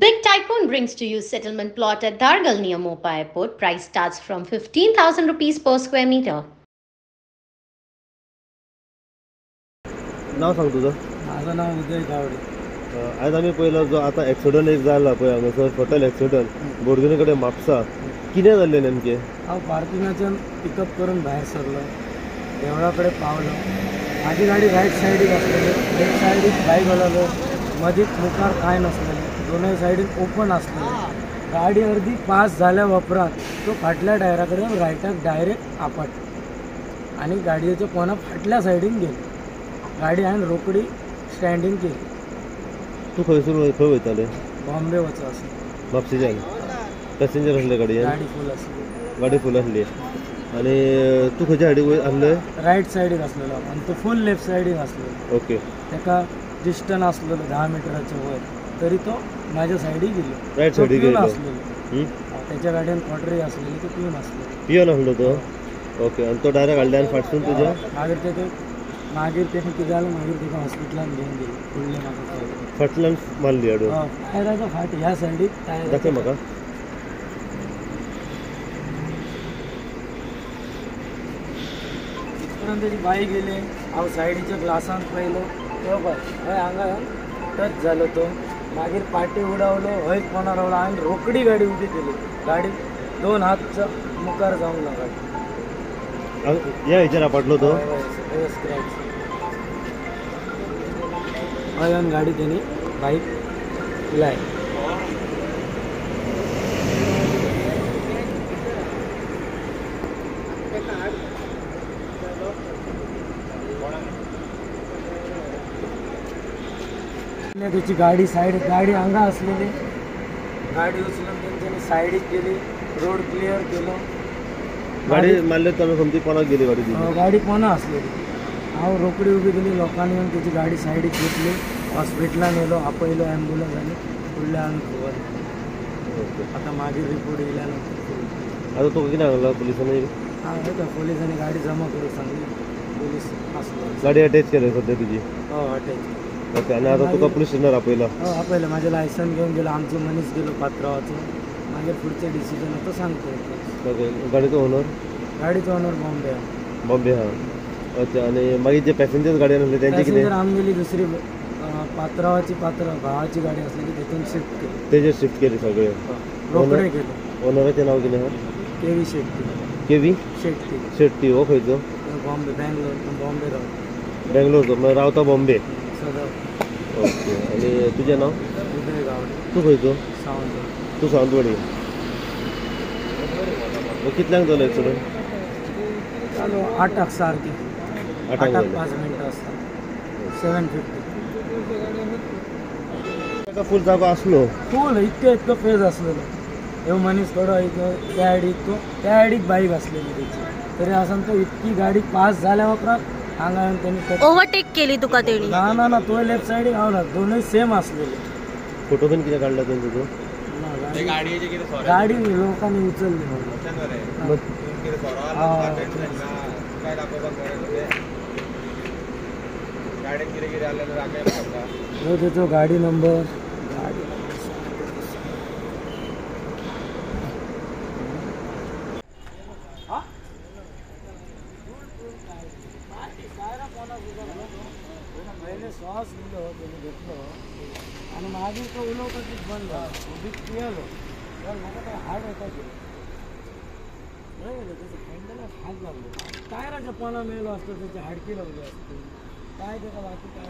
Big Tycoon brings to you settlement plot at Dargal near Mopa Airport. Price starts from 15,000 rupees per square meter. नाव सांग तुझं. माझं नाव उदय गावडे. आज आम्ही पहिला जो आता ॲक्सिडंट एक झाला पळय हांगासर फटल ॲक्सिडंट बोरदुने कडेन म्हापसा कितें जाल्लें नेमकें. हांव पार्किंगाच्यान पिकअप करून भायर सरलो, देवळा कडेन पावलो. माझी गाडी रायट सायडीक आसलेली, लेफ्ट सायडीक बायक घाललो, मदींच मुखार कांय नासलेलें, दोनूय सायडीन ओपन आसलेलें. गाडी अर्दी पास जाल्या उपरांत तो फाटल्या टायरा कडेन रायटाक डायरेक्ट आपट आनी गाडयेच्या पोना फाटल्या सायडीन गेलो. गाडी हांवें रोखडी स्टँडींग केली. तूं खंय वयतालें. बॉम्बे वचो आसलें. म्हापशेच्यान पॅसेंजर आसले गाडयेन. गाडी फूल आसली. गाडी फूल आसली. आनी तूं खंयच्या सायडीक आसलें. रायट सायडीक आसलेलो आनी तो फूल लेफ्ट सायडीक आसलेलो. ओके. ताका डिस्टन्स आसलेलो 10 मिटराच्या वयर, तरी तो म्हाज्या सायडीक गेलो. रायट सायडीक गेलो आसलेलो. त्याच्या गाडयेन क्वाटरी आसलेली, तो पिवन आसलेलो. पिवन आसलो तो. ओके. आनी तो डायरेक्ट हाडले आनी फाटसून तुज्या मागीर तेणें कितें जालें, मागीर ताका हॉस्पिटलान घेवन गेलो. फुडले म्हाका फाटल्यान मारली हाडून. टायराच्या फाट ह्या सायडीक दाखय म्हाका. परत तेजी बाईक गेली. हांव सायडीच्या ग्लासान पळयलो, तो पळय हांगा टच जालो तो. मागीर पाटी उडवलो, हयच कोणा रावलो. हांवें रोखडी गाडी उबी केली. गाडी 2 हातच्या मुखार जावंक ना गाडी. ह्या हेचेर आपटलो तो. स्क्रॅच हय गाडी तेणी बाईक लाय. त्याची गाडी गाडी हांगा आसलेली. गाडी उचलून तेंच्यांनी सायडीक गेली, रोड क्लियर केलो. गाडी मारले तर समजी कोणाक गेली गाडी. गाडी पोना आसलेली. हांव रोखडी उबी केली. लोकांनी येवन तेची गाडी सायडीक घेतली, हॉस्पिटलान येयलो, आपयलो एम्बुलन्स आनी फुडल्यान खबर. आतां मागीर रिपोर्ट येयल्यान आतां तुका कितें सांगलां पुलिसांनी. पुलिसांनी गाडी जमा करूंक सांगली. पुलीस आसलो. गाडी अटॅच केली सद्या तुजी. अटॅच. ओके. आनी आतां तुका पुलीस स्टेशनार आपयला. आपयलें. म्हाजें लायसन घेवन गेलो. आमचो मनीस गेलो पात्रांवाचो. मागीर फुडचें डिसिजन आतां सांगता. ओके. गाडीचो ओनर. गाडीचो ओनर बॉम्बे. बॉम्बे. अच्छा. आनी मागीर जे पॅसेंजर्स गाडयेन आसले तेंचे कितें. आमगेली दुसरी पात्रांवाची भावाची गाडी आसलेली, तेतून शिफ्ट केली. तेजेर शिफ्ट केली सगळे. रोखडे केलो. ओनराचें नांव कितें आहा. केवी शेट्टी. केवी शेट्टी. शेट्टी. हो खंयचो. बॉम्बे. बॉम्बे रावता. बेंगलोरचो. मागीर रावता बॉम्बे. सदाव. ओके. आनी तुजें नांव. उदय गावडे. तूं खंयचो. सावंतवाडी. तूं सावंतवाडी. कितल्यांक जालो एक्सिडंट. चालू 8 सारकी. 8 5 मिनटां आसता. 7:50. ताका फूल जागो आसलो. फूल इतको फेज आसलेलो. ह्यो मनीस थोडो त्या आयडीक बाईक आसलेली तेची, तरी आसन तो इतकी गाडी पास जाल्या उपरांत हांगा येवन तेणी ओव्हरटेक केली तुका तेणी. ना तो लेफ्ट सायडीक हांव ना, दोनूय सेम आसलेले. फोटो बीन कितें काडला तुवें तुजो. गाडी लोकांनी उचलली. तेचो गाडी नंबर. श्वास घेतलो आणि मागीर तो उलोवपाचीच बंद जालो. उबीच पियेलो. म्हाका तो हार्ट अटॅक येलो. त्याच्या हँडलाक हात लागलो. टायराच्या पोना मेलो असतो, त्याची हाडकी लागली असते. काय त्याचा बाकी काय